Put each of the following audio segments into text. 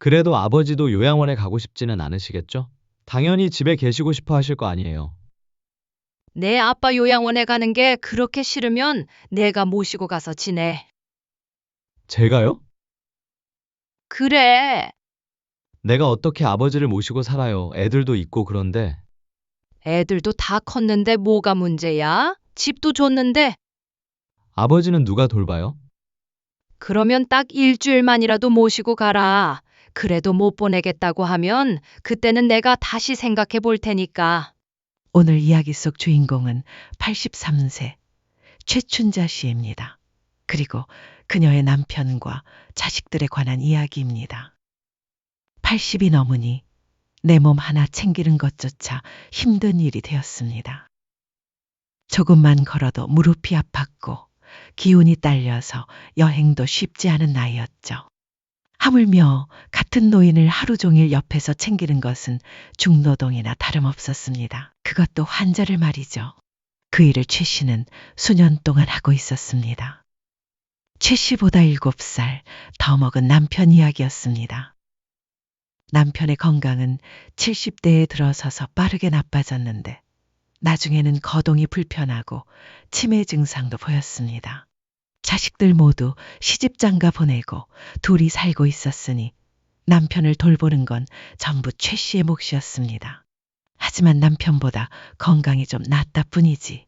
그래도 아버지도 요양원에 가고 싶지는 않으시겠죠? 당연히 집에 계시고 싶어 하실 거 아니에요. 내 아빠 요양원에 가는 게 그렇게 싫으면 내가 모시고 가서 지내. 제가요? 그래. 내가 어떻게 아버지를 모시고 살아요. 애들도 있고 그런데. 애들도 다 컸는데 뭐가 문제야? 집도 줬는데. 아버지는 누가 돌봐요? 그러면 딱 일주일만이라도 모시고 가라. 그래도 못 보내겠다고 하면 그때는 내가 다시 생각해 볼 테니까. 오늘 이야기 속 주인공은 83세 최춘자 씨입니다. 그리고 그녀의 남편과 자식들에 관한 이야기입니다. 80이 넘으니 내 몸 하나 챙기는 것조차 힘든 일이 되었습니다. 조금만 걸어도 무릎이 아팠고 기운이 딸려서 여행도 쉽지 않은 나이였죠. 하물며 같은 노인을 하루 종일 옆에서 챙기는 것은 중노동이나 다름없었습니다. 그것도 환자를 말이죠. 그 일을 최 씨는 수년 동안 하고 있었습니다. 최 씨보다 7살 더 먹은 남편 이야기였습니다. 남편의 건강은 70대에 들어서서 빠르게 나빠졌는데 나중에는 거동이 불편하고 치매 증상도 보였습니다. 자식들 모두 시집장가 보내고 둘이 살고 있었으니 남편을 돌보는 건 전부 최 씨의 몫이었습니다. 하지만 남편보다 건강이 좀 낫다 뿐이지.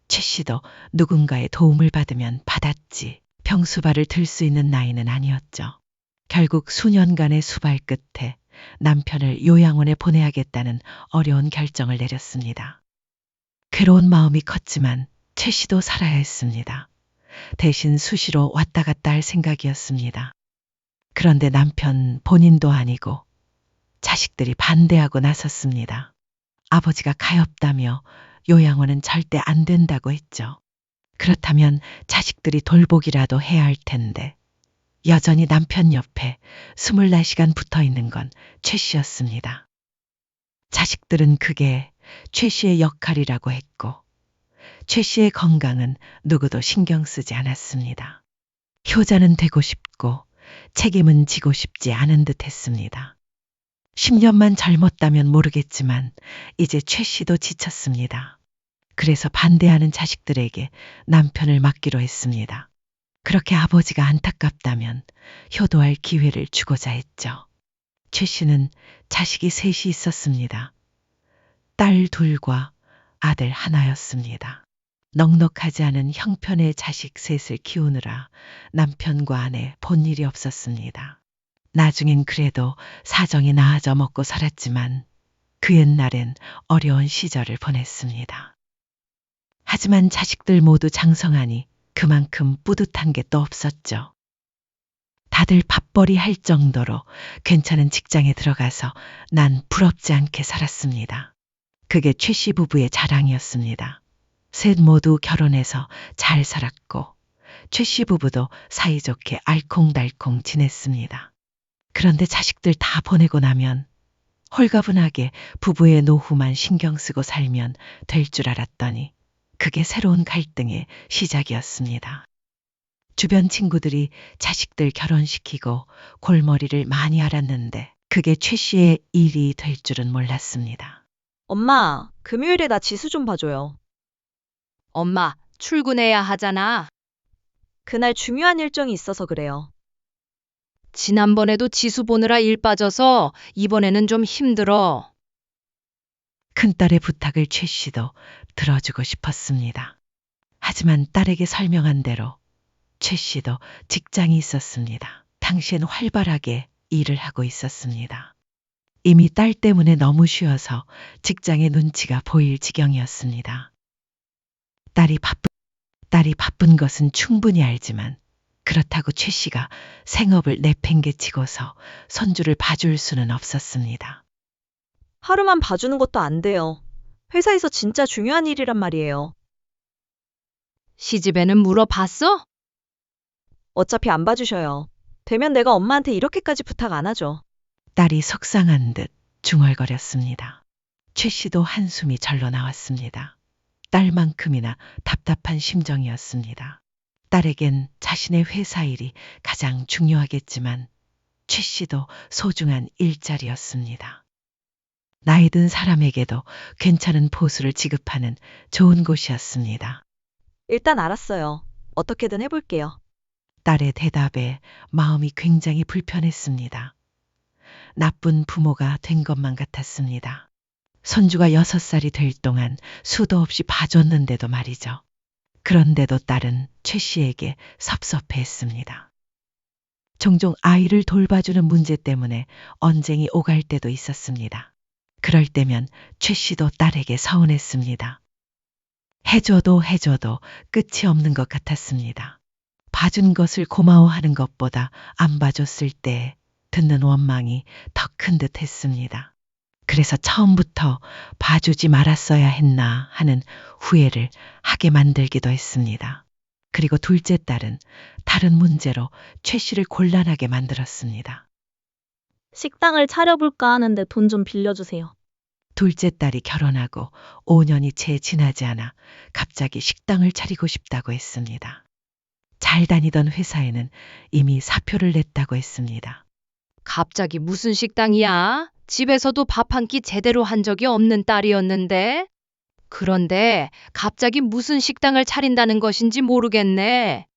최 씨도 누군가의 도움을 받으면 받았지. 평수발을 들 수 있는 나이는 아니었죠. 결국 수년간의 수발 끝에 남편을 요양원에 보내야겠다는 어려운 결정을 내렸습니다. 괴로운 마음이 컸지만 최 씨도 살아야 했습니다. 대신 수시로 왔다 갔다 할 생각이었습니다. 그런데 남편 본인도 아니고 자식들이 반대하고 나섰습니다. 아버지가 가엾다며 요양원은 절대 안 된다고 했죠. 그렇다면 자식들이 돌보기라도 해야 할 텐데 여전히 남편 옆에 24시간 붙어 있는 건 최 씨였습니다. 자식들은 그게 최 씨의 역할이라고 했고 최 씨의 건강은 누구도 신경 쓰지 않았습니다. 효자는 되고 싶고 책임은 지고 싶지 않은 듯 했습니다. 10년만 젊었다면 모르겠지만 이제 최 씨도 지쳤습니다. 그래서 반대하는 자식들에게 남편을 맡기로 했습니다. 그렇게 아버지가 안타깝다면 효도할 기회를 주고자 했죠. 최 씨는 자식이 셋이 있었습니다. 딸 둘과 아들 하나였습니다. 넉넉하지 않은 형편의 자식 셋을 키우느라 남편과 아내 본 일이 없었습니다. 나중엔 그래도 사정이 나아져 먹고 살았지만 그 옛날엔 어려운 시절을 보냈습니다. 하지만 자식들 모두 장성하니 그만큼 뿌듯한 게 또 없었죠. 다들 밥벌이 할 정도로 괜찮은 직장에 들어가서 난 부럽지 않게 살았습니다. 그게 최 씨 부부의 자랑이었습니다. 셋 모두 결혼해서 잘 살았고 최 씨 부부도 사이좋게 알콩달콩 지냈습니다. 그런데 자식들 다 보내고 나면 홀가분하게 부부의 노후만 신경 쓰고 살면 될 줄 알았더니 그게 새로운 갈등의 시작이었습니다. 주변 친구들이 자식들 결혼시키고 골머리를 많이 앓았는데 그게 최 씨의 일이 될 줄은 몰랐습니다. 엄마, 금요일에 나 지수 좀 봐줘요. 엄마, 출근해야 하잖아. 그날 중요한 일정이 있어서 그래요. 지난번에도 지수 보느라 일 빠져서 이번에는 좀 힘들어. 큰딸의 부탁을 최 씨도 들어주고 싶었습니다. 하지만 딸에게 설명한 대로 최 씨도 직장이 있었습니다. 당시엔 활발하게 일을 하고 있었습니다. 이미 딸 때문에 너무 쉬어서 직장의 눈치가 보일 지경이었습니다. 딸이 바쁜 것은 충분히 알지만 그렇다고 최 씨가 생업을 내팽개치고서 손주를 봐줄 수는 없었습니다. 하루만 봐주는 것도 안 돼요. 회사에서 진짜 중요한 일이란 말이에요. 시집에는 물어봤어? 어차피 안 봐주셔요. 되면 내가 엄마한테 이렇게까지 부탁 안 하죠. 딸이 속상한 듯 중얼거렸습니다. 최 씨도 한숨이 절로 나왔습니다. 딸만큼이나 답답한 심정이었습니다. 딸에겐 자신의 회사 일이 가장 중요하겠지만 최 씨도 소중한 일자리였습니다. 나이 든 사람에게도 괜찮은 보수를 지급하는 좋은 곳이었습니다. 일단 알았어요. 어떻게든 해볼게요. 딸의 대답에 마음이 굉장히 불편했습니다. 나쁜 부모가 된 것만 같았습니다. 손주가 6살이 될 동안 수도 없이 봐줬는데도 말이죠. 그런데도 딸은 최 씨에게 섭섭해했습니다. 종종 아이를 돌봐주는 문제 때문에 언쟁이 오갈 때도 있었습니다. 그럴 때면 최 씨도 딸에게 서운했습니다. 해줘도 끝이 없는 것 같았습니다. 봐준 것을 고마워하는 것보다 안 봐줬을 때 듣는 원망이 더 큰 듯 했습니다. 그래서 처음부터 봐주지 말았어야 했나 하는 후회를 하게 만들기도 했습니다. 그리고 둘째 딸은 다른 문제로 최 씨를 곤란하게 만들었습니다. 식당을 차려볼까 하는데 돈 좀 빌려주세요. 둘째 딸이 결혼하고 5년이 채 지나지 않아 갑자기 식당을 차리고 싶다고 했습니다. 잘 다니던 회사에는 이미 사표를 냈다고 했습니다. 갑자기 무슨 식당이야? 집에서도 밥 한 끼 제대로 한 적이 없는 딸이었는데? 그런데 갑자기 무슨 식당을 차린다는 것인지 모르겠네.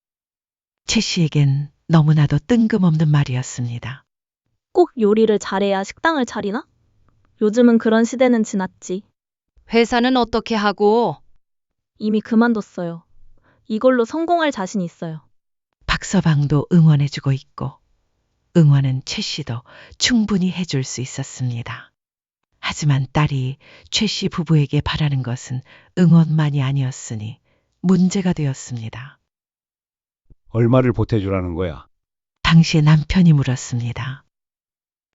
최 씨에겐 너무나도 뜬금없는 말이었습니다. 꼭 요리를 잘해야 식당을 차리나? 요즘은 그런 시대는 지났지. 회사는 어떻게 하고? 이미 그만뒀어요. 이걸로 성공할 자신 있어요. 박서방도 응원해주고 있고 응원은 최 씨도 충분히 해줄 수 있었습니다. 하지만 딸이 최 씨 부부에게 바라는 것은 응원만이 아니었으니 문제가 되었습니다. 얼마를 보태주라는 거야? 당시에 남편이 물었습니다.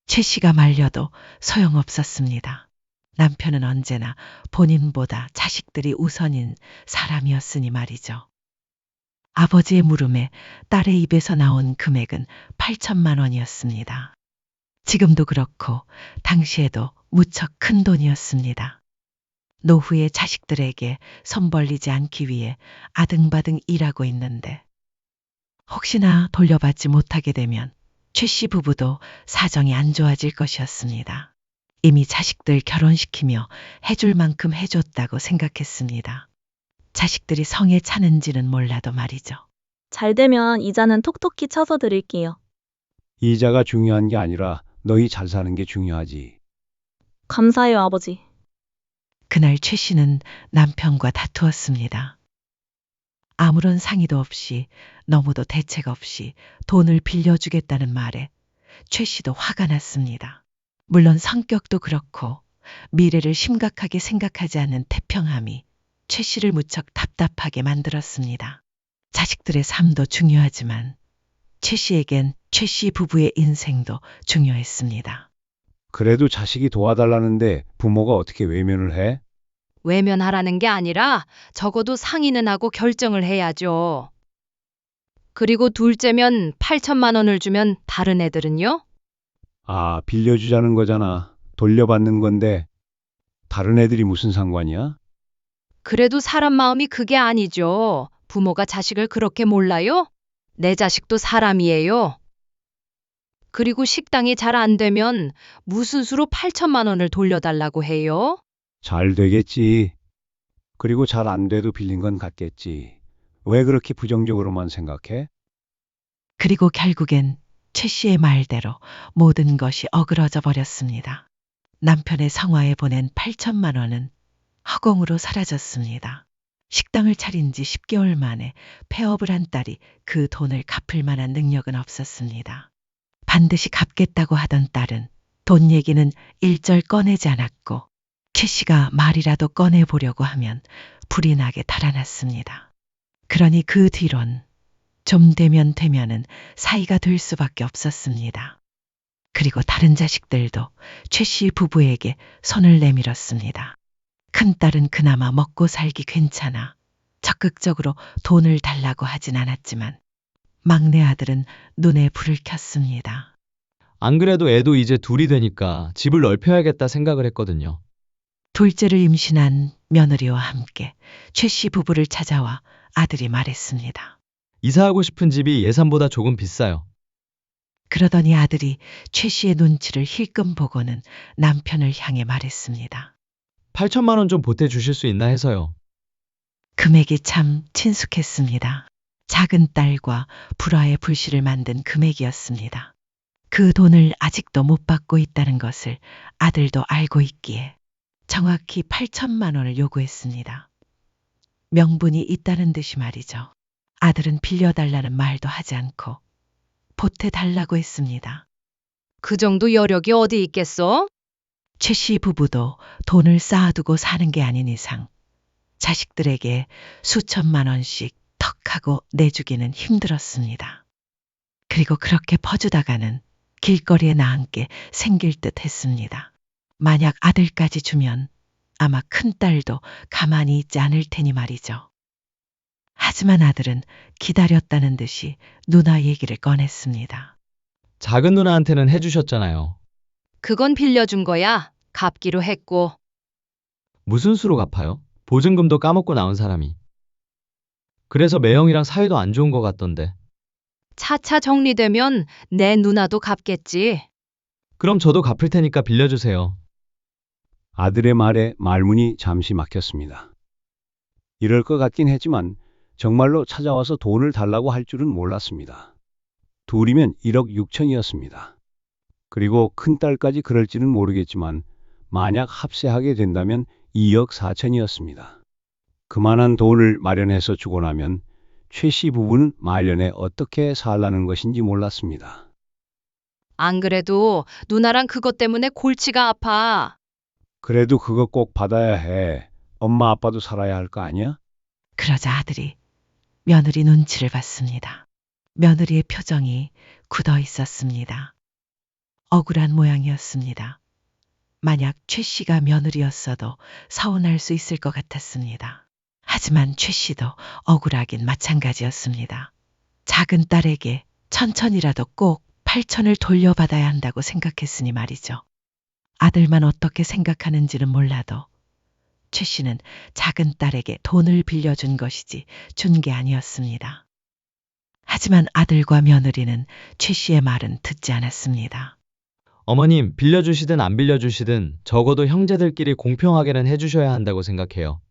최 씨가 말려도 소용없었습니다. 남편은 언제나 본인보다 자식들이 우선인 사람이었으니 말이죠. 아버지의 물음에 딸의 입에서 나온 금액은 8천만 원이었습니다. 지금도 그렇고 당시에도 무척 큰 돈이었습니다. 노후의 자식들에게 손 벌리지 않기 위해 아등바등 일하고 있는데 혹시나 돌려받지 못하게 되면 최 씨 부부도 사정이 안 좋아질 것이었습니다. 이미 자식들 결혼시키며 해줄 만큼 해줬다고 생각했습니다. 자식들이 성에 차는지는 몰라도 말이죠. 잘 되면 이자는 톡톡히 쳐서 드릴게요. 이자가 중요한 게 아니라 너희 잘 사는 게 중요하지. 감사해요, 아버지. 그날 최 씨는 남편과 다투었습니다. 아무런 상의도 없이 너무도 대책 없이 돈을 빌려주겠다는 말에 최 씨도 화가 났습니다. 물론 성격도 그렇고 미래를 심각하게 생각하지 않는 태평함이 최 씨를 무척 답답하게 만들었습니다. 자식들의 삶도 중요하지만 최 씨에겐 최 씨 부부의 인생도 중요했습니다. 그래도 자식이 도와달라는데 부모가 어떻게 외면을 해? 외면하라는 게 아니라 적어도 상의는 하고 결정을 해야죠. 그리고 둘째면 8천만 원을 주면 다른 애들은요? 아, 빌려주자는 거잖아. 돌려받는 건데 다른 애들이 무슨 상관이야? 그래도 사람 마음이 그게 아니죠. 부모가 자식을 그렇게 몰라요? 내 자식도 사람이에요. 그리고 식당이 잘 안 되면 무슨 수로 8천만 원을 돌려달라고 해요? 잘 되겠지. 그리고 잘 안 돼도 빌린 건 같겠지. 왜 그렇게 부정적으로만 생각해? 그리고 결국엔 최 씨의 말대로 모든 것이 어그러져 버렸습니다. 남편의 성화에 보낸 8천만 원은 허공으로 사라졌습니다. 식당을 차린 지 10개월 만에 폐업을 한 딸이 그 돈을 갚을 만한 능력은 없었습니다. 반드시 갚겠다고 하던 딸은 돈 얘기는 일절 꺼내지 않았고 최 씨가 말이라도 꺼내보려고 하면 불이 나게 달아났습니다. 그러니 그 뒤론 좀 되면은 사이가 될 수밖에 없었습니다. 그리고 다른 자식들도 최 씨 부부에게 손을 내밀었습니다. 큰딸은 그나마 먹고 살기 괜찮아 적극적으로 돈을 달라고 하진 않았지만 막내 아들은 눈에 불을 켰습니다. 안 그래도 애도 이제 둘이 되니까 집을 넓혀야겠다 생각을 했거든요. 둘째를 임신한 며느리와 함께 최 씨 부부를 찾아와 아들이 말했습니다. 이사하고 싶은 집이 예산보다 조금 비싸요. 그러더니 아들이 최 씨의 눈치를 힐끔 보고는 남편을 향해 말했습니다. 8천만 원 좀 보태주실 수 있나 해서요. 금액이 참 친숙했습니다. 작은 딸과 불화의 불씨를 만든 금액이었습니다. 그 돈을 아직도 못 받고 있다는 것을 아들도 알고 있기에 정확히 8천만 원을 요구했습니다. 명분이 있다는 듯이 말이죠. 아들은 빌려달라는 말도 하지 않고 보태달라고 했습니다. 그 정도 여력이 어디 있겠어? 최 씨 부부도 돈을 쌓아두고 사는 게 아닌 이상 자식들에게 수천만 원씩 턱하고 내주기는 힘들었습니다. 그리고 그렇게 퍼주다가는 길거리에 나앉게 생길 듯 했습니다. 만약 아들까지 주면 아마 큰딸도 가만히 있지 않을 테니 말이죠. 하지만 아들은 기다렸다는 듯이 누나 얘기를 꺼냈습니다. 작은 누나한테는 해주셨잖아요. 그건 빌려준 거야. 갚기로 했고. 무슨 수로 갚아요? 보증금도 까먹고 나온 사람이. 그래서 매형이랑 사이도 안 좋은 것 같던데. 차차 정리되면 내 누나도 갚겠지. 그럼 저도 갚을 테니까 빌려주세요. 아들의 말에 말문이 잠시 막혔습니다. 이럴 것 같긴 했지만 정말로 찾아와서 돈을 달라고 할 줄은 몰랐습니다. 둘이면 1억 6천이었습니다. 그리고 큰딸까지 그럴지는 모르겠지만 만약 합세하게 된다면 2억 4천이었습니다. 그만한 돈을 마련해서 주고 나면 최 씨 부부는 말년에 어떻게 살라는 것인지 몰랐습니다. 안 그래도 누나랑 그것 때문에 골치가 아파. 그래도 그거 꼭 받아야 해. 엄마 아빠도 살아야 할 거 아니야? 그러자 아들이 며느리 눈치를 봤습니다. 며느리의 표정이 굳어 있었습니다. 억울한 모양이었습니다. 만약 최 씨가 며느리였어도 서운할 수 있을 것 같았습니다. 하지만 최 씨도 억울하긴 마찬가지였습니다. 작은 딸에게 천천이라도 꼭 8천을 돌려받아야 한다고 생각했으니 말이죠. 아들만 어떻게 생각하는지는 몰라도 최 씨는 작은 딸에게 돈을 빌려준 것이지 준 게 아니었습니다. 하지만 아들과 며느리는 최 씨의 말은 듣지 않았습니다. 어머님, 빌려주시든 안 빌려주시든 적어도 형제들끼리 공평하게는 해주셔야 한다고 생각해요.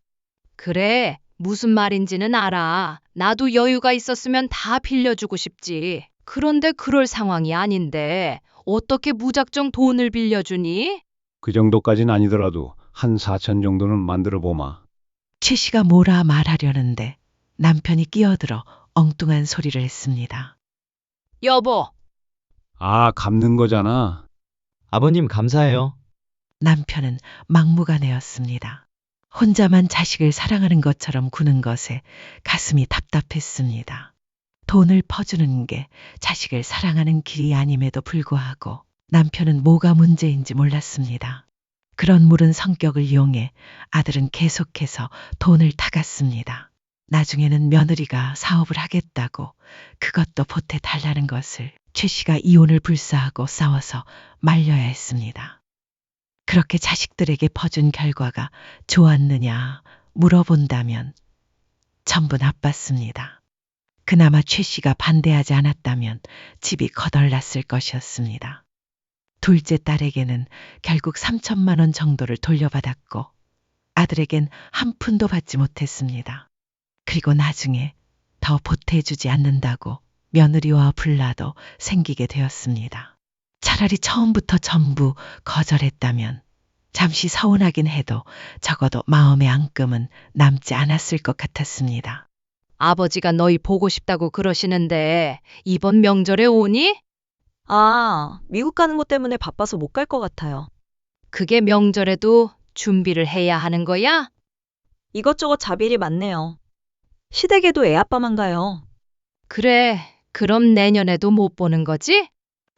그래, 무슨 말인지는 알아. 나도 여유가 있었으면 다 빌려주고 싶지. 그런데 그럴 상황이 아닌데 어떻게 무작정 돈을 빌려주니? 그 정도까진 아니더라도 한 4천 정도는 만들어 보마. 최 씨가 뭐라 말하려는데 남편이 끼어들어 엉뚱한 소리를 했습니다. 여보, 아, 갚는 거잖아. 아버님, 감사해요. 남편은 막무가내였습니다. 혼자만 자식을 사랑하는 것처럼 구는 것에 가슴이 답답했습니다. 돈을 퍼주는 게 자식을 사랑하는 길이 아님에도 불구하고 남편은 뭐가 문제인지 몰랐습니다. 그런 무른 성격을 이용해 아들은 계속해서 돈을 타갔습니다. 나중에는 며느리가 사업을 하겠다고 그것도 보태달라는 것을 최 씨가 이혼을 불사하고 싸워서 말려야 했습니다. 그렇게 자식들에게 퍼준 결과가 좋았느냐 물어본다면 전부 나빴습니다. 그나마 최 씨가 반대하지 않았다면 집이 거덜났을 것이었습니다. 둘째 딸에게는 결국 3천만 원 정도를 돌려받았고 아들에겐 한 푼도 받지 못했습니다. 그리고 나중에 더 보태주지 않는다고 며느리와 불나도 생기게 되었습니다. 차라리 처음부터 전부 거절했다면 잠시 서운하긴 해도 적어도 마음의 앙금은 남지 않았을 것 같았습니다. 아버지가 너희 보고 싶다고 그러시는데 이번 명절에 오니? 아, 미국 가는 것 때문에 바빠서 못 갈 것 같아요. 그게 명절에도 준비를 해야 하는 거야? 이것저것 자비리 많네요. 시댁에도 애아빠만 가요. 그래, 그럼 내년에도 못 보는 거지?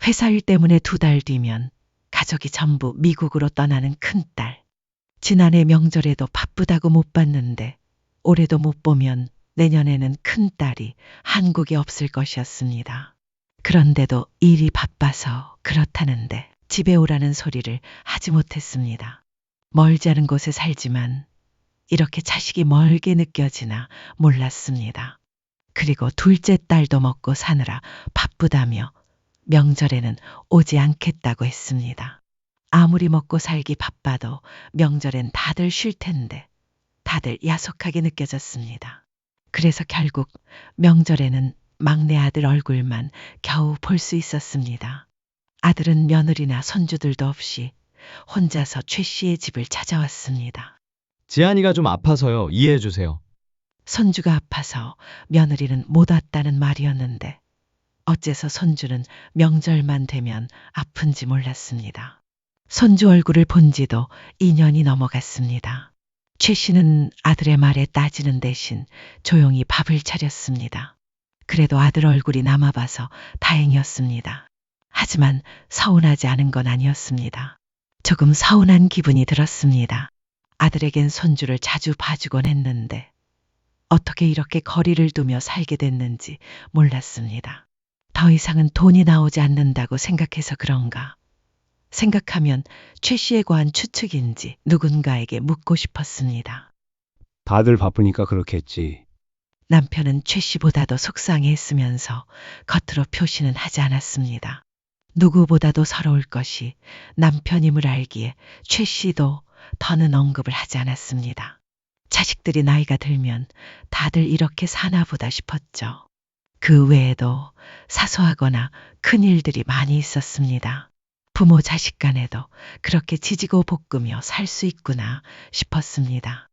회사 일 때문에 2달 뒤면 가족이 전부 미국으로 떠나는 큰딸. 지난해 명절에도 바쁘다고 못 봤는데 올해도 못 보면 내년에는 큰딸이 한국에 없을 것이었습니다. 그런데도 일이 바빠서 그렇다는데 집에 오라는 소리를 하지 못했습니다. 멀지 않은 곳에 살지만 이렇게 자식이 멀게 느껴지나 몰랐습니다. 그리고 둘째 딸도 먹고 사느라 바쁘다며 명절에는 오지 않겠다고 했습니다. 아무리 먹고 살기 바빠도 명절엔 다들 쉴 텐데 다들 야속하게 느껴졌습니다. 그래서 결국 명절에는 막내 아들 얼굴만 겨우 볼 수 있었습니다. 아들은 며느리나 손주들도 없이 혼자서 최 씨의 집을 찾아왔습니다. 지한이가 좀 아파서요. 이해해 주세요. 손주가 아파서 며느리는 못 왔다는 말이었는데 어째서 손주는 명절만 되면 아픈지 몰랐습니다. 손주 얼굴을 본 지도 2년이 넘어갔습니다. 최 씨는 아들의 말에 따지는 대신 조용히 밥을 차렸습니다. 그래도 아들 얼굴이 남아봐서 다행이었습니다. 하지만 서운하지 않은 건 아니었습니다. 조금 서운한 기분이 들었습니다. 아들에겐 손주를 자주 봐주곤 했는데 어떻게 이렇게 거리를 두며 살게 됐는지 몰랐습니다. 더 이상은 돈이 나오지 않는다고 생각해서 그런가. 생각하면 최 씨에 관한 추측인지 누군가에게 묻고 싶었습니다. 다들 바쁘니까 그렇겠지. 남편은 최 씨보다도 속상해했으면서 겉으로 표시는 하지 않았습니다. 누구보다도 서러울 것이 남편임을 알기에 최 씨도 더는 언급을 하지 않았습니다. 자식들이 나이가 들면 다들 이렇게 사나 보다 싶었죠. 그 외에도 사소하거나 큰 일들이 많이 있었습니다. 부모 자식 간에도 그렇게 지지고 볶으며 살 수 있구나 싶었습니다.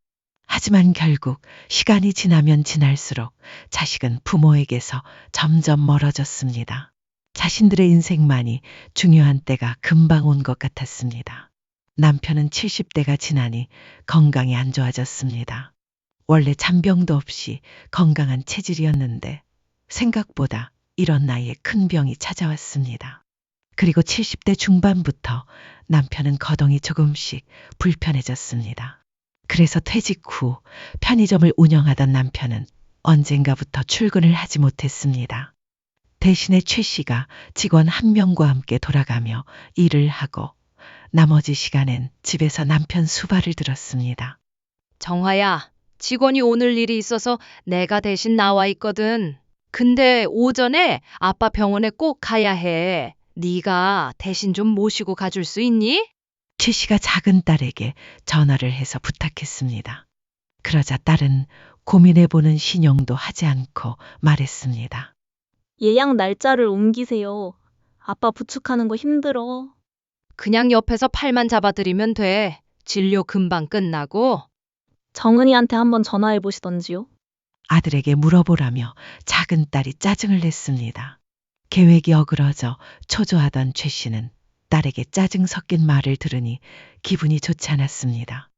하지만 결국 시간이 지나면 지날수록 자식은 부모에게서 점점 멀어졌습니다. 자신들의 인생만이 중요한 때가 금방 온 것 같았습니다. 남편은 70대가 지나니 건강이 안 좋아졌습니다. 원래 잔병도 없이 건강한 체질이었는데 생각보다 이런 나이에 큰 병이 찾아왔습니다. 그리고 70대 중반부터 남편은 거동이 조금씩 불편해졌습니다. 그래서 퇴직 후 편의점을 운영하던 남편은 언젠가부터 출근을 하지 못했습니다. 대신에 최 씨가 직원 한 명과 함께 돌아가며 일을 하고 나머지 시간엔 집에서 남편 수발을 들었습니다. 정화야, 직원이 오늘 일이 있어서 내가 대신 나와 있거든. 근데 오전에 아빠 병원에 꼭 가야 해. 네가 대신 좀 모시고 가줄 수 있니? 최 씨가 작은 딸에게 전화를 해서 부탁했습니다. 그러자 딸은 고민해보는 신용도 하지 않고 말했습니다. 예약 날짜를 옮기세요. 아빠 부축하는 거 힘들어. 그냥 옆에서 팔만 잡아드리면 돼. 진료 금방 끝나고. 정은이한테 한번 전화해 보시던지요. 아들에게 물어보라며 작은 딸이 짜증을 냈습니다. 계획이 어그러져 초조하던 최 씨는 딸에게 짜증 섞인 말을 들으니 기분이 좋지 않았습니다.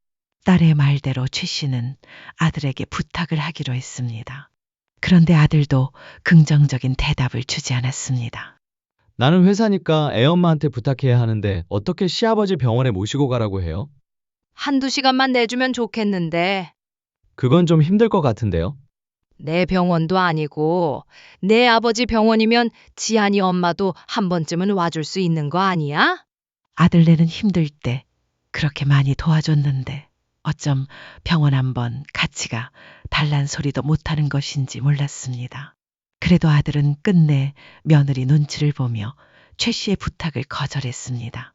딸의 말대로 최 씨는 아들에게 부탁을 하기로 했습니다. 그런데 아들도 긍정적인 대답을 주지 않았습니다. 나는 회사니까 애엄마한테 부탁해야 하는데 어떻게 시아버지 병원에 모시고 가라고 해요? 한두 시간만 내주면 좋겠는데. 그건 좀 힘들 것 같은데요. 내 병원도 아니고 내 아버지 병원이면 지한이 엄마도 한 번쯤은 와줄 수 있는 거 아니야? 아들네는 힘들 때 그렇게 많이 도와줬는데 어쩜 병원 한번 같이가 달란 소리도 못하는 것인지 몰랐습니다. 그래도 아들은 끝내 며느리 눈치를 보며 최 씨의 부탁을 거절했습니다.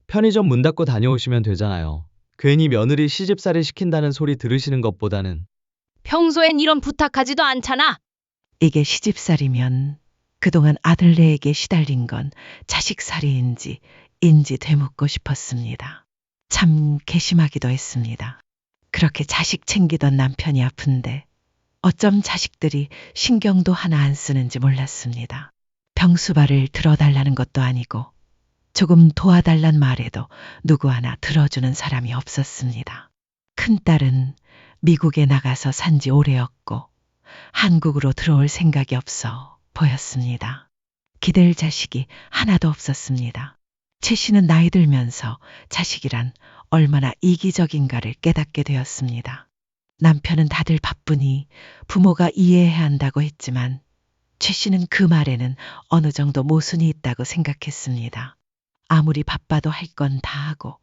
편의점 문 닫고 다녀오시면 되잖아요. 괜히 며느리 시집살이 시킨다는 소리 들으시는 것보다는. 평소엔 이런 부탁하지도 않잖아. 이게 시집살이면 그동안 아들네에게 시달린 건 자식살이인지 인지 되묻고 싶었습니다. 참 괘씸하기도 했습니다. 그렇게 자식 챙기던 남편이 아픈데 어쩜 자식들이 신경도 하나 안 쓰는지 몰랐습니다. 병수발을 들어달라는 것도 아니고 조금 도와달란 말에도 누구 하나 들어주는 사람이 없었습니다. 큰딸은 미국에 나가서 산지 오래였고 한국으로 들어올 생각이 없어 보였습니다. 기댈 자식이 하나도 없었습니다. 최 씨는 나이 들면서 자식이란 얼마나 이기적인가를 깨닫게 되었습니다. 남편은 다들 바쁘니 부모가 이해해야 한다고 했지만 최 씨는 그 말에는 어느 정도 모순이 있다고 생각했습니다. 아무리 바빠도 할 건 다 하고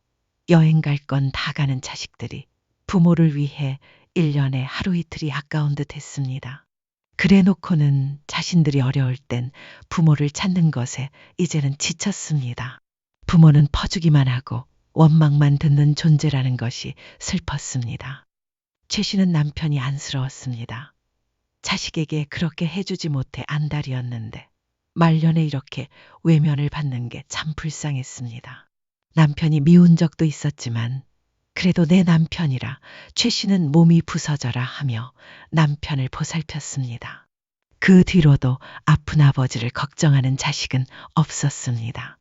여행 갈 건 다 가는 자식들이 부모를 위해 1년에 하루 이틀이 아까운 듯 했습니다. 그래 놓고는 자신들이 어려울 땐 부모를 찾는 것에 이제는 지쳤습니다. 부모는 퍼주기만 하고 원망만 듣는 존재라는 것이 슬펐습니다. 최 씨는 남편이 안쓰러웠습니다. 자식에게 그렇게 해주지 못해 안달이었는데 말년에 이렇게 외면을 받는 게 참 불쌍했습니다. 남편이 미운 적도 있었지만 그래도 내 남편이라 최 씨는 몸이 부서져라 하며 남편을 보살폈습니다. 그 뒤로도 아픈 아버지를 걱정하는 자식은 없었습니다.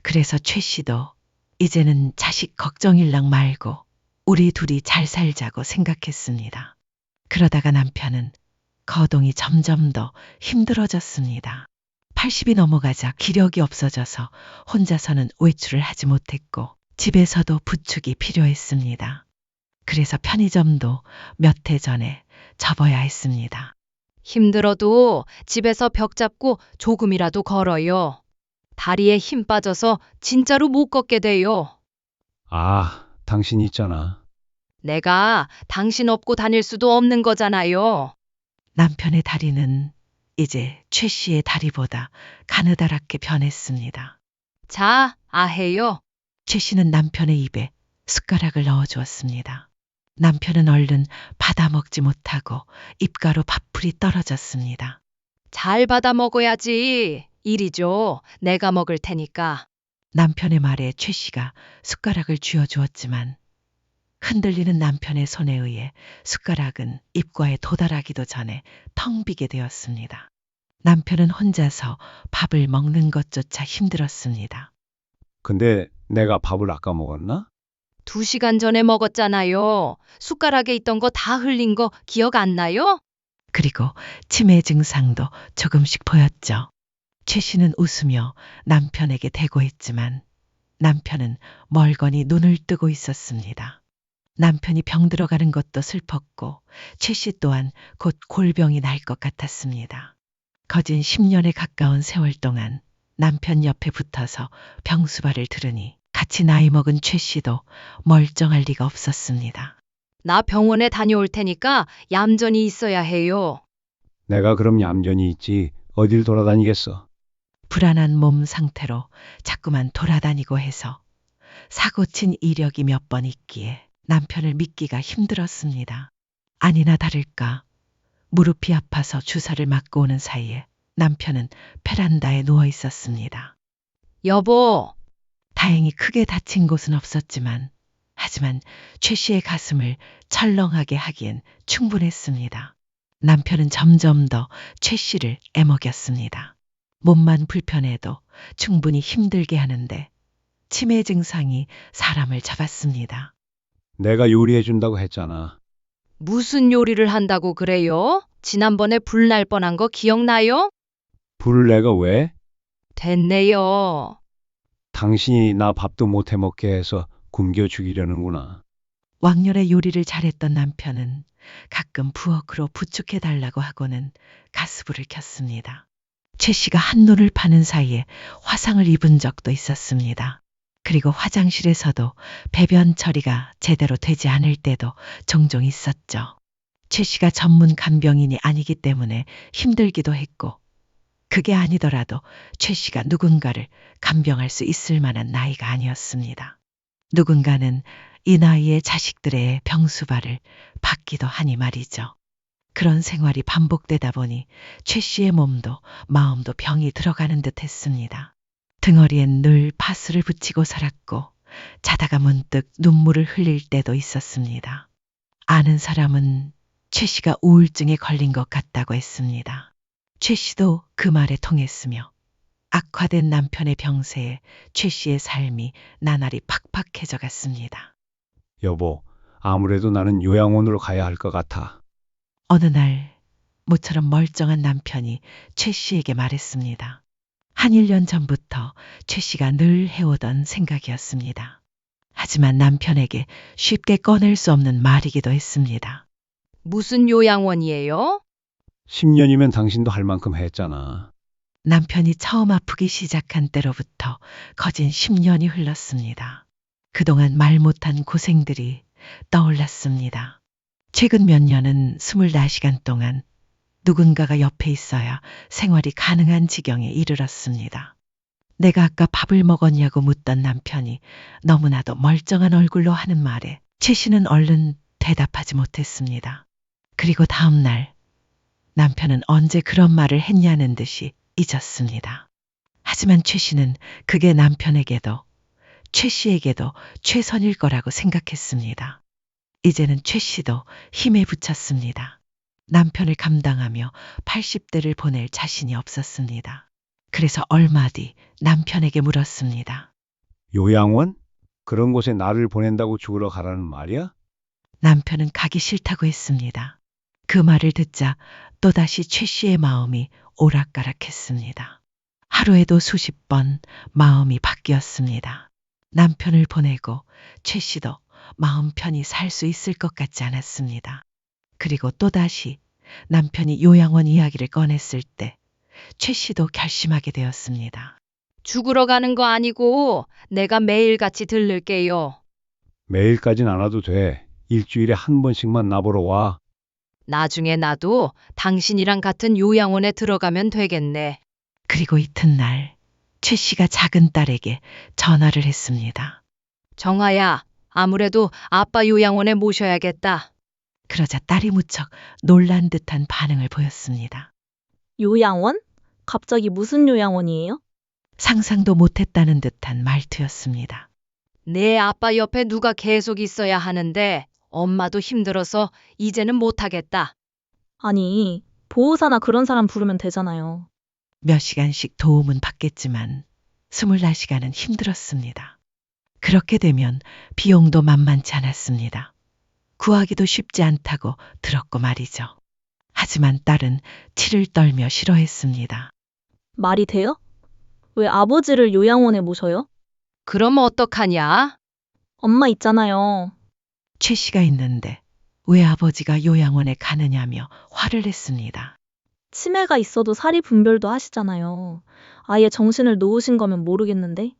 그래서 최 씨도 이제는 자식 걱정일랑 말고 우리 둘이 잘 살자고 생각했습니다. 그러다가 남편은 거동이 점점 더 힘들어졌습니다. 80이 넘어가자 기력이 없어져서 혼자서는 외출을 하지 못했고 집에서도 부축이 필요했습니다. 그래서 편의점도 몇 해 전에 접어야 했습니다. 힘들어도 집에서 벽 잡고 조금이라도 걸어요. 다리에 힘 빠져서 진짜로 못 걷게 돼요. 아, 당신 있잖아. 내가 당신 없고 다닐 수도 없는 거잖아요. 남편의 다리는 이제 최 씨의 다리보다 가느다랗게 변했습니다. 자, 아해요. 최 씨는 남편의 입에 숟가락을 넣어 주었습니다. 남편은 얼른 받아 먹지 못하고 입가로 밥풀이 떨어졌습니다. 잘 받아 먹어야지. 이리 줘. 내가 먹을 테니까. 남편의 말에 최 씨가 숟가락을 쥐어 주었지만 흔들리는 남편의 손에 의해 숟가락은 입과에 도달하기도 전에 텅 비게 되었습니다. 남편은 혼자서 밥을 먹는 것조차 힘들었습니다. 근데 내가 밥을 아까 먹었나? 2시간 전에 먹었잖아요. 숟가락에 있던 거 다 흘린 거 기억 안 나요? 그리고 치매 증상도 조금씩 보였죠. 최 씨는 웃으며 남편에게 대고했지만 남편은 멀거니 눈을 뜨고 있었습니다. 남편이 병들어가는 것도 슬펐고 최 씨 또한 곧 골병이 날 것 같았습니다. 거진 10년에 가까운 세월 동안 남편 옆에 붙어서 병수발을 들으니 같이 나이 먹은 최 씨도 멀쩡할 리가 없었습니다. 나 병원에 다녀올 테니까 얌전히 있어야 해요. 내가 그럼 얌전히 있지. 어딜 돌아다니겠어. 불안한 몸 상태로 자꾸만 돌아다니고 해서 사고친 이력이 몇 번 있기에 남편을 믿기가 힘들었습니다. 아니나 다를까 무릎이 아파서 주사를 맞고 오는 사이에 남편은 베란다에 누워 있었습니다. 여보, 다행히 크게 다친 곳은 없었지만 하지만 최 씨의 가슴을 철렁하게 하기엔 충분했습니다. 남편은 점점 더 최 씨를 애먹였습니다. 몸만 불편해도 충분히 힘들게 하는데 치매 증상이 사람을 잡았습니다. 내가 요리해 준다고 했잖아. 무슨 요리를 한다고 그래요? 지난번에 불 날 뻔한 거 기억나요? 불을 내가 왜? 됐네요. 당신이 나 밥도 못 해 먹게 해서 굶겨 죽이려는구나. 왕년에 요리를 잘했던 남편은 가끔 부엌으로 부축해 달라고 하고는 가스불을 켰습니다. 최 씨가 한눈을 파는 사이에 화상을 입은 적도 있었습니다. 그리고 화장실에서도 배변 처리가 제대로 되지 않을 때도 종종 있었죠. 최 씨가 전문 간병인이 아니기 때문에 힘들기도 했고 그게 아니더라도 최 씨가 누군가를 간병할 수 있을 만한 나이가 아니었습니다. 누군가는 이 나이에 자식들의 병수발을 받기도 하니 말이죠. 그런 생활이 반복되다 보니 최 씨의 몸도 마음도 병이 들어가는 듯 했습니다. 등허리엔 늘 파스를 붙이고 살았고 자다가 문득 눈물을 흘릴 때도 있었습니다. 아는 사람은 최 씨가 우울증에 걸린 것 같다고 했습니다. 최 씨도 그 말에 통했으며 악화된 남편의 병세에 최 씨의 삶이 나날이 팍팍해져 갔습니다. 여보, 아무래도 나는 요양원으로 가야 할 것 같아. 어느 날 모처럼 멀쩡한 남편이 최 씨에게 말했습니다. 한 1년 전부터 최 씨가 늘 해오던 생각이었습니다. 하지만 남편에게 쉽게 꺼낼 수 없는 말이기도 했습니다. 무슨 요양원이에요? 10년이면 당신도 할 만큼 했잖아. 남편이 처음 아프기 시작한 때로부터 거진 10년이 흘렀습니다. 그동안 말 못한 고생들이 떠올랐습니다. 최근 몇 년은 24시간 동안 누군가가 옆에 있어야 생활이 가능한 지경에 이르렀습니다. 내가 아까 밥을 먹었냐고 묻던 남편이 너무나도 멀쩡한 얼굴로 하는 말에 최 씨는 얼른 대답하지 못했습니다. 그리고 다음 날 남편은 언제 그런 말을 했냐는 듯이 잊었습니다. 하지만 최 씨는 그게 남편에게도 최 씨에게도 최선일 거라고 생각했습니다. 이제는 최 씨도 힘에 부쳤습니다. 남편을 감당하며 80대를 보낼 자신이 없었습니다. 그래서 얼마 뒤 남편에게 물었습니다. 요양원? 그런 곳에 나를 보낸다고 죽으러 가라는 말이야? 남편은 가기 싫다고 했습니다. 그 말을 듣자 또다시 최 씨의 마음이 오락가락했습니다. 하루에도 수십 번 마음이 바뀌었습니다. 남편을 보내고 최 씨도 마음 편히 살 수 있을 것 같지 않았습니다. 그리고 또다시 남편이 요양원 이야기를 꺼냈을 때 최 씨도 결심하게 되었습니다. 죽으러 가는 거 아니고 내가 매일같이 들를게요. 매일까진 안 와도 돼. 일주일에 한 번씩만 나보러 와. 나중에 나도 당신이랑 같은 요양원에 들어가면 되겠네. 그리고 이튿날 최 씨가 작은 딸에게 전화를 했습니다. 정아야, 아무래도 아빠 요양원에 모셔야겠다. 그러자 딸이 무척 놀란 듯한 반응을 보였습니다. 요양원? 갑자기 무슨 요양원이에요? 상상도 못했다는 듯한 말투였습니다. 내 아빠 옆에 누가 계속 있어야 하는데 엄마도 힘들어서 이제는 못하겠다. 아니, 보호사나 그런 사람 부르면 되잖아요. 몇 시간씩 도움은 받겠지만 24시간은 힘들었습니다. 그렇게 되면 비용도 만만치 않았습니다. 구하기도 쉽지 않다고 들었고 말이죠. 하지만 딸은 치를 떨며 싫어했습니다. 말이 돼요? 왜 아버지를 요양원에 모셔요? 그럼 어떡하냐? 엄마 있잖아요. 최 씨가 있는데 왜 아버지가 요양원에 가느냐며 화를 냈습니다. 치매가 있어도 사리 분별도 하시잖아요. 아예 정신을 놓으신 거면 모르겠는데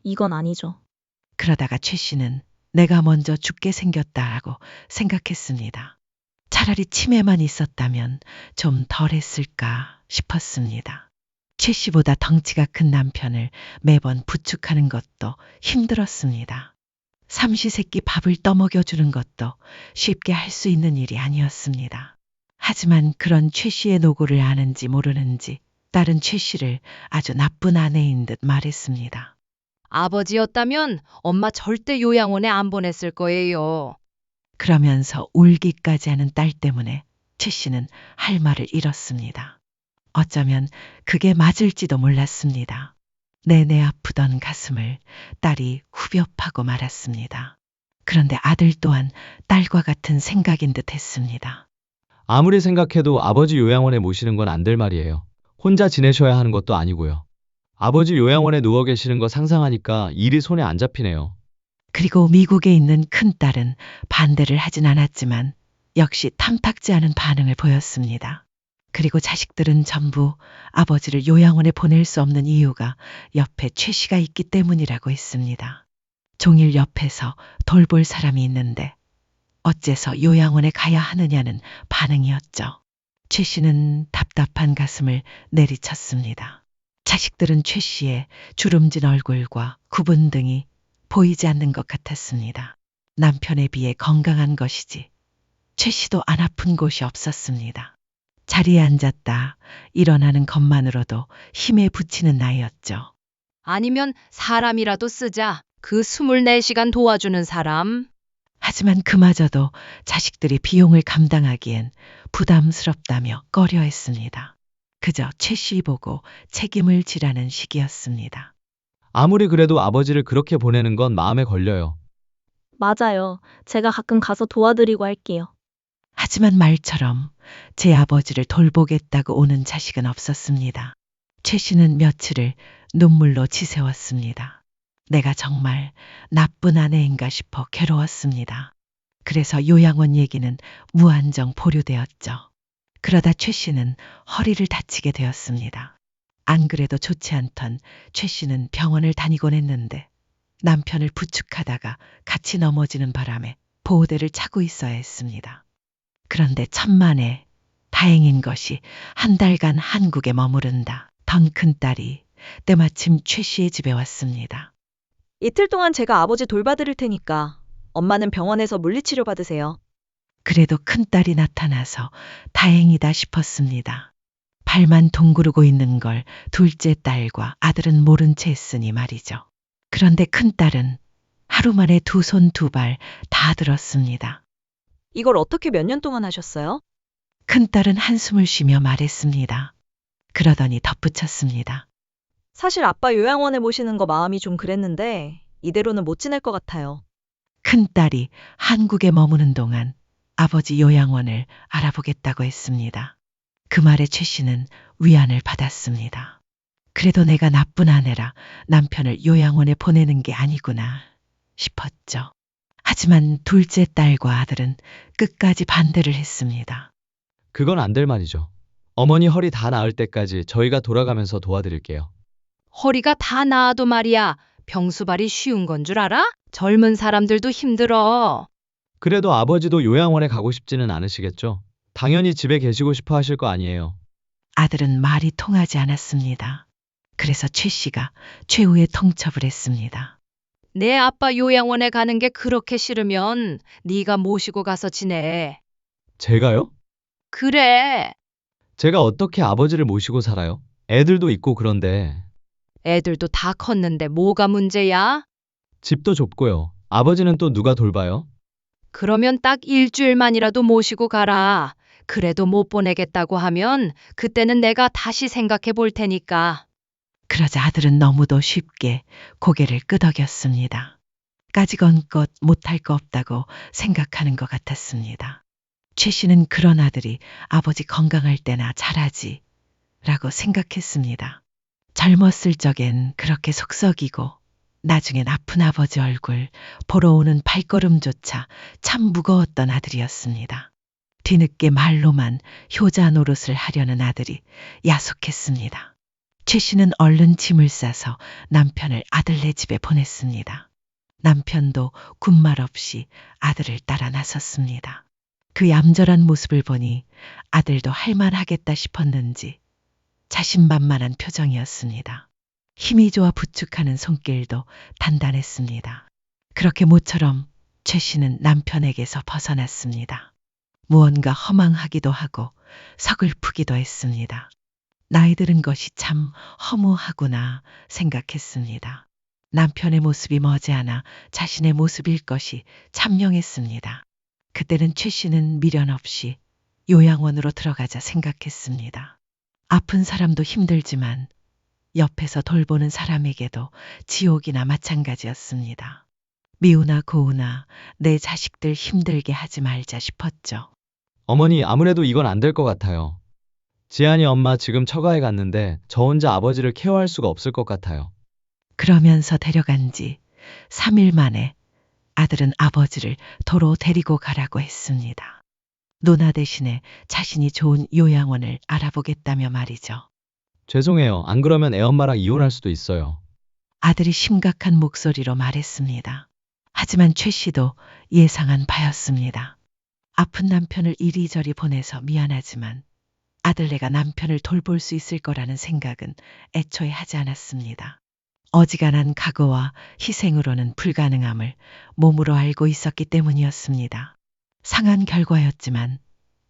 이건 아니죠. 그러다가 최 씨는 내가 먼저 죽게 생겼다라고 생각했습니다. 차라리 치매만 있었다면 좀 덜했을까 싶었습니다. 최 씨보다 덩치가 큰 남편을 매번 부축하는 것도 힘들었습니다. 삼시세끼 밥을 떠먹여주는 것도 쉽게 할 수 있는 일이 아니었습니다. 하지만 그런 최 씨의 노고를 아는지 모르는지 딸은 최 씨를 아주 나쁜 아내인 듯 말했습니다. 아버지였다면 엄마 절대 요양원에 안 보냈을 거예요. 그러면서 울기까지 하는 딸 때문에 최 씨는 할 말을 잃었습니다. 어쩌면 그게 맞을지도 몰랐습니다. 내내 아프던 가슴을 딸이 후벼 파고 말았습니다. 그런데 아들 또한 딸과 같은 생각인 듯 했습니다. 아무리 생각해도 아버지 요양원에 모시는 건 안 될 말이에요. 혼자 지내셔야 하는 것도 아니고요. 아버지 요양원에 누워 계시는 거 상상하니까 일이 손에 안 잡히네요. 그리고 미국에 있는 큰딸은 반대를 하진 않았지만 역시 탐탁지 않은 반응을 보였습니다. 그리고 자식들은 전부 아버지를 요양원에 보낼 수 없는 이유가 옆에 최 씨가 있기 때문이라고 했습니다. 종일 옆에서 돌볼 사람이 있는데 어째서 요양원에 가야 하느냐는 반응이었죠. 최 씨는 답답한 가슴을 내리쳤습니다. 자식들은 최 씨의 주름진 얼굴과 굽은 등이 보이지 않는 것 같았습니다. 남편에 비해 건강한 것이지 최 씨도 안 아픈 곳이 없었습니다. 자리에 앉았다 일어나는 것만으로도 힘에 부치는 나이였죠. 아니면 사람이라도 쓰자. 그 24시간 도와주는 사람. 하지만 그마저도 자식들이 비용을 감당하기엔 부담스럽다며 꺼려했습니다. 그저 최 씨 보고 책임을 지라는 시기였습니다. 아무리 그래도 아버지를 그렇게 보내는 건 마음에 걸려요. 맞아요. 제가 가끔 가서 도와드리고 할게요. 하지만 말처럼 제 아버지를 돌보겠다고 오는 자식은 없었습니다. 최 씨는 며칠을 눈물로 지새웠습니다. 내가 정말 나쁜 아내인가 싶어 괴로웠습니다. 그래서 요양원 얘기는 무한정 보류되었죠. 그러다 최 씨는 허리를 다치게 되었습니다. 안 그래도 좋지 않던 최 씨는 병원을 다니곤 했는데 남편을 부축하다가 같이 넘어지는 바람에 보호대를 차고 있어야 했습니다. 그런데 천만에 다행인 것이 한 달간 한국에 머무른다 던 큰딸이 때마침 최 씨의 집에 왔습니다. 이틀 동안 제가 아버지 돌봐드릴 테니까 엄마는 병원에서 물리치료 받으세요. 그래도 큰딸이 나타나서 다행이다 싶었습니다. 발만 동구르고 있는 걸 둘째 딸과 아들은 모른 채 했으니 말이죠. 그런데 큰딸은 하루 만에 두 손 두 발 다 들었습니다. 이걸 어떻게 몇 년 동안 하셨어요? 큰딸은 한숨을 쉬며 말했습니다. 그러더니 덧붙였습니다. 사실 아빠 요양원에 모시는 거 마음이 좀 그랬는데 이대로는 못 지낼 것 같아요. 큰딸이 한국에 머무는 동안 아버지 요양원을 알아보겠다고 했습니다. 그 말에 최 씨는 위안을 받았습니다. 그래도 내가 나쁜 아내라 남편을 요양원에 보내는 게 아니구나 싶었죠. 하지만 둘째 딸과 아들은 끝까지 반대를 했습니다. 그건 안 될 말이죠. 어머니 허리 다 나을 때까지 저희가 돌아가면서 도와드릴게요. 허리가 다 나아도 말이야. 병수발이 쉬운 건 줄 알아? 젊은 사람들도 힘들어. 그래도 아버지도 요양원에 가고 싶지는 않으시겠죠? 당연히 집에 계시고 싶어 하실 거 아니에요. 아들은 말이 통하지 않았습니다. 그래서 최 씨가 최후의 통첩을 했습니다. 내 아빠 요양원에 가는 게 그렇게 싫으면 네가 모시고 가서 지내. 제가요? 그래. 제가 어떻게 아버지를 모시고 살아요? 애들도 있고 그런데. 애들도 다 컸는데 뭐가 문제야? 집도 좁고요. 아버지는 또 누가 돌봐요? 그러면 딱 일주일만이라도 모시고 가라. 그래도 못 보내겠다고 하면 그때는 내가 다시 생각해 볼 테니까. 그러자 아들은 너무도 쉽게 고개를 끄덕였습니다. 까지건껏 못할 거 없다고 생각하는 것 같았습니다. 최 씨는 그런 아들이 아버지 건강할 때나 잘하지 라고 생각했습니다. 젊었을 적엔 그렇게 속썩이고 나중엔 아픈 아버지 얼굴 보러 오는 발걸음조차 참 무거웠던 아들이었습니다. 뒤늦게 말로만 효자 노릇을 하려는 아들이 야속했습니다. 최 씨는 얼른 짐을 싸서 남편을 아들네 집에 보냈습니다. 남편도 군말 없이 아들을 따라 나섰습니다. 그 얌전한 모습을 보니 아들도 할만하겠다 싶었는지 자신만만한 표정이었습니다. 힘이 좋아 부축하는 손길도 단단했습니다. 그렇게 모처럼 최 씨는 남편에게서 벗어났습니다. 무언가 허망하기도 하고 서글프기도 했습니다. 나이 들은 것이 참 허무하구나 생각했습니다. 남편의 모습이 머지않아 자신의 모습일 것이 참명했습니다. 그때는 최 씨는 미련 없이 요양원으로 들어가자 생각했습니다. 아픈 사람도 힘들지만 옆에서 돌보는 사람에게도 지옥이나 마찬가지였습니다. 미우나 고우나 내 자식들 힘들게 하지 말자 싶었죠. 어머니, 아무래도 이건 안 될 것 같아요. 지안이 엄마 지금 처가에 갔는데 저 혼자 아버지를 케어할 수가 없을 것 같아요. 그러면서 데려간 지 3일 만에 아들은 아버지를 도로 데리고 가라고 했습니다. 누나 대신에 자신이 좋은 요양원을 알아보겠다며 말이죠. 죄송해요. 안 그러면 애엄마랑 이혼할 수도 있어요. 아들이 심각한 목소리로 말했습니다. 하지만 최 씨도 예상한 바였습니다. 아픈 남편을 이리저리 보내서 미안하지만 아들네가 남편을 돌볼 수 있을 거라는 생각은 애초에 하지 않았습니다. 어지간한 각오와 희생으로는 불가능함을 몸으로 알고 있었기 때문이었습니다. 상한 결과였지만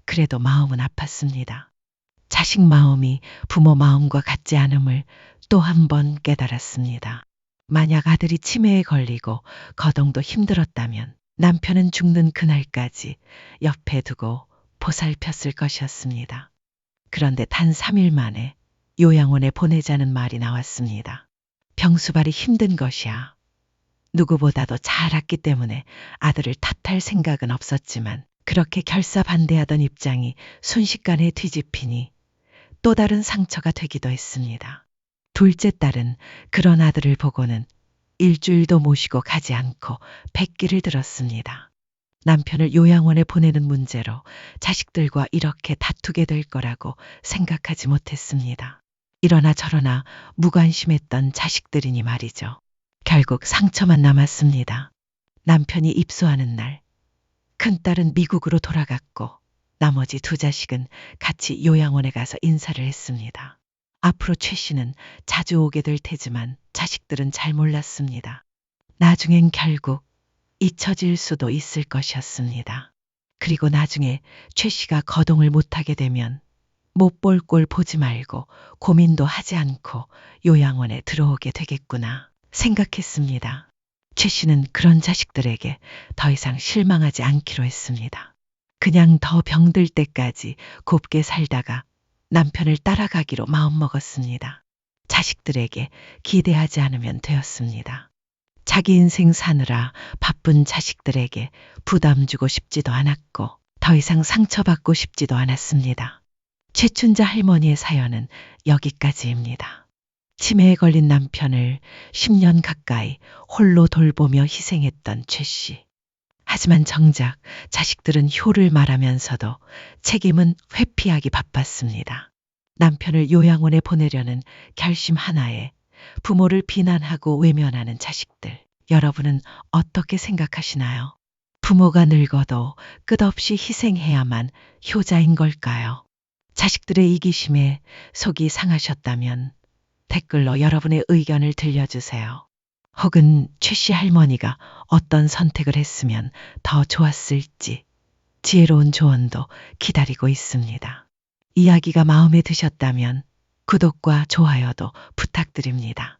그래도 마음은 아팠습니다. 자식 마음이 부모 마음과 같지 않음을 또 한 번 깨달았습니다. 만약 아들이 치매에 걸리고 거동도 힘들었다면 남편은 죽는 그날까지 옆에 두고 보살폈을 것이었습니다. 그런데 단 3일 만에 요양원에 보내자는 말이 나왔습니다. 병수발이 힘든 것이야. 누구보다도 잘 알았기 때문에 아들을 탓할 생각은 없었지만 그렇게 결사반대하던 입장이 순식간에 뒤집히니 또 다른 상처가 되기도 했습니다. 둘째 딸은 그런 아들을 보고는 일주일도 모시고 가지 않고 백기를 들었습니다. 남편을 요양원에 보내는 문제로 자식들과 이렇게 다투게 될 거라고 생각하지 못했습니다. 이러나 저러나 무관심했던 자식들이니 말이죠. 결국 상처만 남았습니다. 남편이 입소하는 날, 큰딸은 미국으로 돌아갔고 나머지 두 자식은 같이 요양원에 가서 인사를 했습니다. 앞으로 최 씨는 자주 오게 될 테지만 자식들은 잘 몰랐습니다. 나중엔 결국 잊혀질 수도 있을 것이었습니다. 그리고 나중에 최 씨가 거동을 못하게 되면 못 볼 꼴 보지 말고 고민도 하지 않고 요양원에 들어오게 되겠구나 생각했습니다. 최 씨는 그런 자식들에게 더 이상 실망하지 않기로 했습니다. 그냥 더 병들 때까지 곱게 살다가 남편을 따라가기로 마음먹었습니다. 자식들에게 기대하지 않으면 되었습니다. 자기 인생 사느라 바쁜 자식들에게 부담 주고 싶지도 않았고 더 이상 상처받고 싶지도 않았습니다. 최춘자 할머니의 사연은 여기까지입니다. 치매에 걸린 남편을 10년 가까이 홀로 돌보며 희생했던 최 씨. 하지만 정작 자식들은 효를 말하면서도 책임은 회피하기 바빴습니다. 남편을 요양원에 보내려는 결심 하나에 부모를 비난하고 외면하는 자식들. 여러분은 어떻게 생각하시나요? 부모가 늙어도 끝없이 희생해야만 효자인 걸까요? 자식들의 이기심에 속이 상하셨다면 댓글로 여러분의 의견을 들려주세요. 혹은 최 씨 할머니가 어떤 선택을 했으면 더 좋았을지 지혜로운 조언도 기다리고 있습니다. 이야기가 마음에 드셨다면 구독과 좋아요도 부탁드립니다.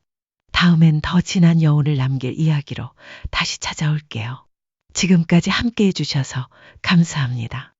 다음엔 더 진한 여운을 남길 이야기로 다시 찾아올게요. 지금까지 함께 해주셔서 감사합니다.